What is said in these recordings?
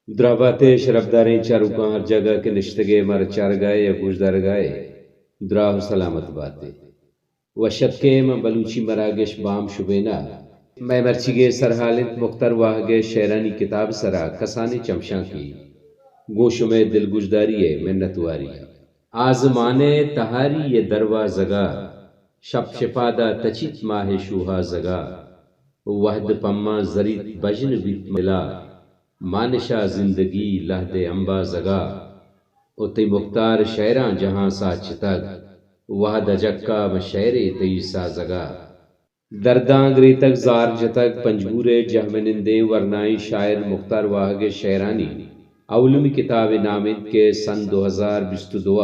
دراباتے شرفداریں چاروکاں ہر جگہ کے نشتگے مر چار گائے یا گوش در گائے دراہ سلامت باتے و شبکے میں بلوچی مراگش بام شبینا میں مرچیگے سرحالت مختر واہگے شیرانی کتاب سرا کسانی چمشاں کی گوش میں دل گوشداری ہے منتواری آزمانے تہاری یہ دروا زگا شب شپادہ تچیت ماہ شوہا زگا وحد پما زریت بجن بیت ملا مانشا زندگی لہد امبا زگا اتی مختار شیراں جہاں سا چتگ وحد جکا مشیر تی سا زگا دردانگری تک زار جتگ پنجگورے جہمنندے ورنائی شاعر مختار واہگ شیرانی اولمی کتاب نامد کے سن 2022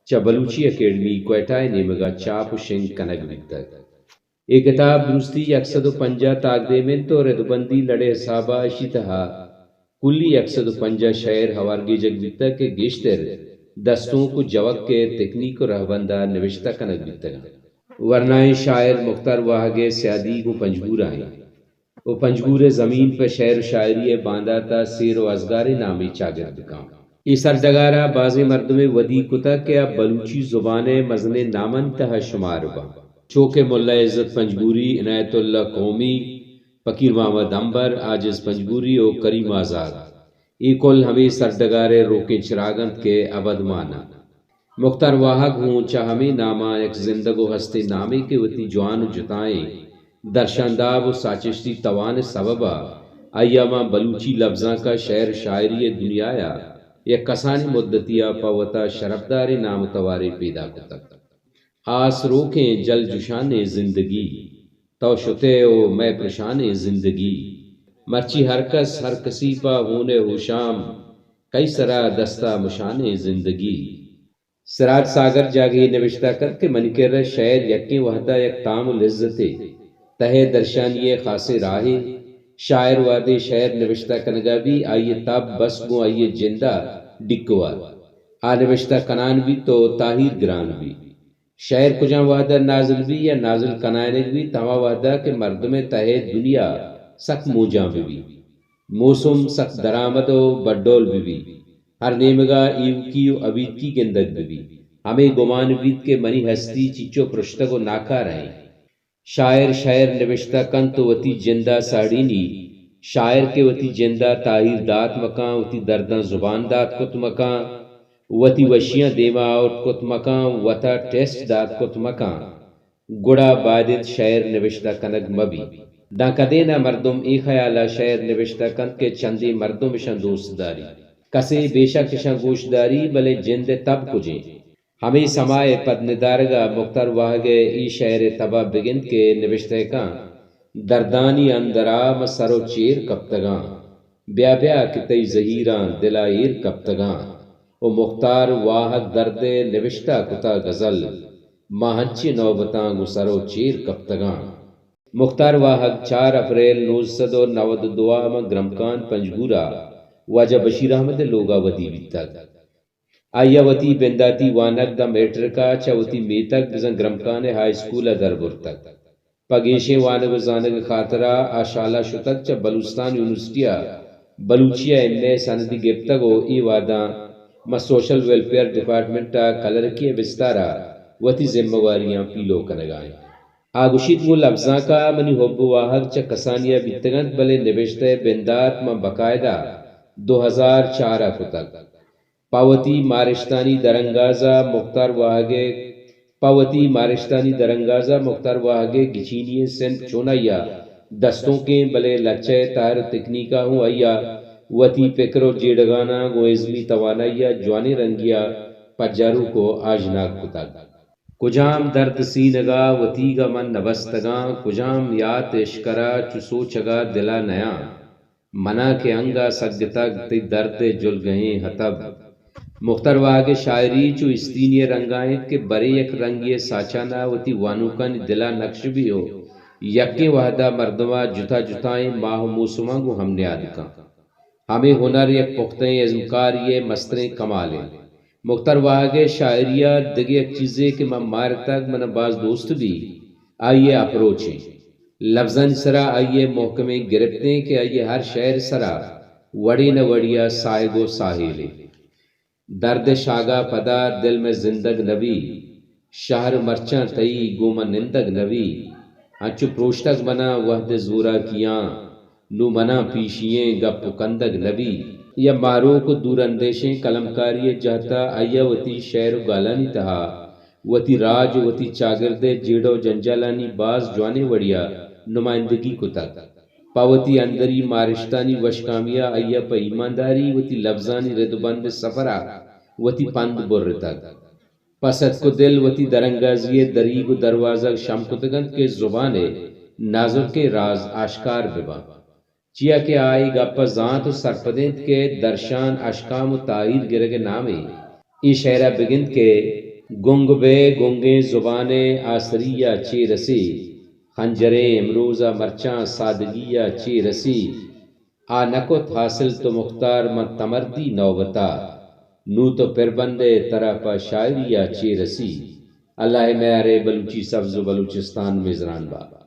چا بلوچی اکیڈمی کوئٹہ نیمگا چاپ شنگ کنگ بکتگ یہ کتاب درستی 150 تاگدے میں تو ردبندی لڑے حسابہ اشی تہا کلی 150 شعر ہوارگی جگ بیتا کے گیشتر دستوں کو جوک کے تکنیک و رہبندہ نوشتہ کنگ بیتا ورنائیں شاعر مختار واہگے سیادی کو پنجگور آئیں وہ پنجگور زمین پہ شعر و شاعری باندھا تا سیر و ازگار نامی چاگرد کام یہ سردگارہ باز مردم ودی کتا کہ اب بلوچی زبان مزن نامن تہ شمار با چوکے ملا عزت پنجگوری عنایت اللہ قومی فقیر محمد امبر عاجز پنجگوری و کریم آزاد ای کل ہمیں سردگارے روکے چراغند کے ابد مانا مختار واہگ ہوں چاہ ہمیں نامہ ایک زندگ و ہستے نامے کے وتی جوان جتائیں درشانداب و ساچشتی توان سببا ایاما بلوچی لفظاں کا شعر شاعری دنیایا یا کسانی مدتیا پاوتا شرفدار نام توارے پیدا کتا آس روکیں جل جشان زندگی تو شتے او میں پرشان زندگی مرچی ہر کس ہر کسی پا ہونے ہوشام کئی سرا دستہ مشان زندگی سراج ساگر جاگے نوشتہ کر کے منکر شعر یکیں وحدہ یک تام لذتے تہے درشانی خاصے راہے شاعر وادے شعر نوشتہ کنگا بھی آئیے تاب بس گو آئیے جندہ ڈکوار آ نوشتہ کنان بھی تو طاہر گران بھی شعر کجاں وحدہ نازل بھی یا نازل کنائنگ بھی تما وحدہ کے مردم تہے دنیا سک موجاں بھی موسم سک درآمد و بڈول بھی ہر نیمگا ایو کی و ابید کی گندگ بھی ہمیں گمان بید کے منی ہستی چیچو پرشتگ و ناکار ہیں شاعر شعر نوشتہ کن تو وتی جندہ ساڑینی شاعر کے وتی جندہ طاہر دات مکان وتی درداں زبان دات کت مکان وتی وشیاں دیما آؤٹ کت مکان وتا ٹیسٹ دات کت مکان گڑا بادت شعر نوشتہ کنگ مبی دا کدینا مردم ای خیالہ شعر نوشتہ کن کے چندی مردم شن دوست داری کسے بیشک شن گوش داری بلے جند تب کجیں ہمیں سمائے پد ندارگا مختار واہگے ای شعر تبا بگند کے نوشتے کان دردانی اندرام سرو چیر کپتگاں بیا بیا کتی زہیران دلائیر کپتگاں او مختار واہگ درد نوشتہ کتا غزل ماہنچی نوبتاں گو سرو چیر کپتگاں مختار واہگ 4 اپریل 1992 میں گرمکان پنجگورا واجہ بشیر احمد لوگا ودی بیتگ آیا وتی بنداتی وانک دا میٹرکا چاوتی میتک بزن گرمکان ہائی سکول در برتک پگیشے وانگ زانگ خاطرہ آشالہ شتک چا بلوچستان یونیورسٹیا بلوچیا امنے سندی گپتگو ای واداں ما سوشل ویلفیئر ڈپارٹمنٹا کلر کی بستارا وتی ذمہ واریاں پیلو کنگائیں آگوشید وہ لفظاں کا منی حب واہگ چا کسانیہ بیتگند بلے نوشتے بندات ما بقاعدہ 2004 کتک پاوتی مارشتانی درنگازہ مختار واہگے گچینی سنٹ چونایا دستوں کے بلے لچے تار تکنیکا ہوں آیا وتی پکرو جیڑگانا گو ازمی توانایا جوانے رنگیا پجارو کو آجناک کتاگ کجام درد سینگا وتیگا من نبستگاں کجام یات اشکرا چو سوچگا دلا نیا منا کے انگا سگتگ تی درد جل گئیں حتب مختار واہگ شاعری چو استینی رنگائیں کے برے یک رنگی ساچانا وتی وانوکن دلا نقش بھی ہو یکے وحدہ مردمہ جتا جتائیں ماہ موسماں گو ہم نے آدکاں ہمیں ہنر یک پختیں ازمکار یہ مستریں کمالیں مختار واہگ شاعریہ دگے ایک چیزیں کہ من مار تک من باز دوست بھی آئیے اپروچیں لفظاً سرا آئیے محکمیں گرفتیں کہ آئیے ہر شعر سرا وڑی نہ وڑیا سائگو ساحلی درد شاگا پدا دل میں زندگ نبی شہر مرچاں تئی گوما نندگ نبی انچو پروشتگ منا وحد زورا کیاں نو منا پیشییں گپ کندگ نبی یا مارو کو دور اندیشیں کلمکاری جہتا آیا وتی شعر و گالانی تہا وتی راج وتی چاگردے جیڑو جنجالانی باز جوانے وڑیا نمائندگی کو تک پاوتی اندری مارشتانی وشکامیا آیا پا ایمانداری وتی لفظانی ردبند سفرا وتی پند بر تک پست کو دل وتی درنگازی دریگ و دروازہ شمکتگند کے زبانے نازک کے راز آشکار ببا چیا کے آئی گپا ذات و سرپدند کے درشان اشکام و تعیر گرگ نامے ای شعرہ بگند کے گنگ بے گنگیں زبانے آسریہ چی رسی خنجریں امروزہ مرچاں سادگیہ چی رسی آ نکت حاصل تو مختار من تمردی نوبتا نو تو پھر بندے طرح شاعریہ چی رسی اللہ میارے بلوچی سبز و بلوچستان میزران با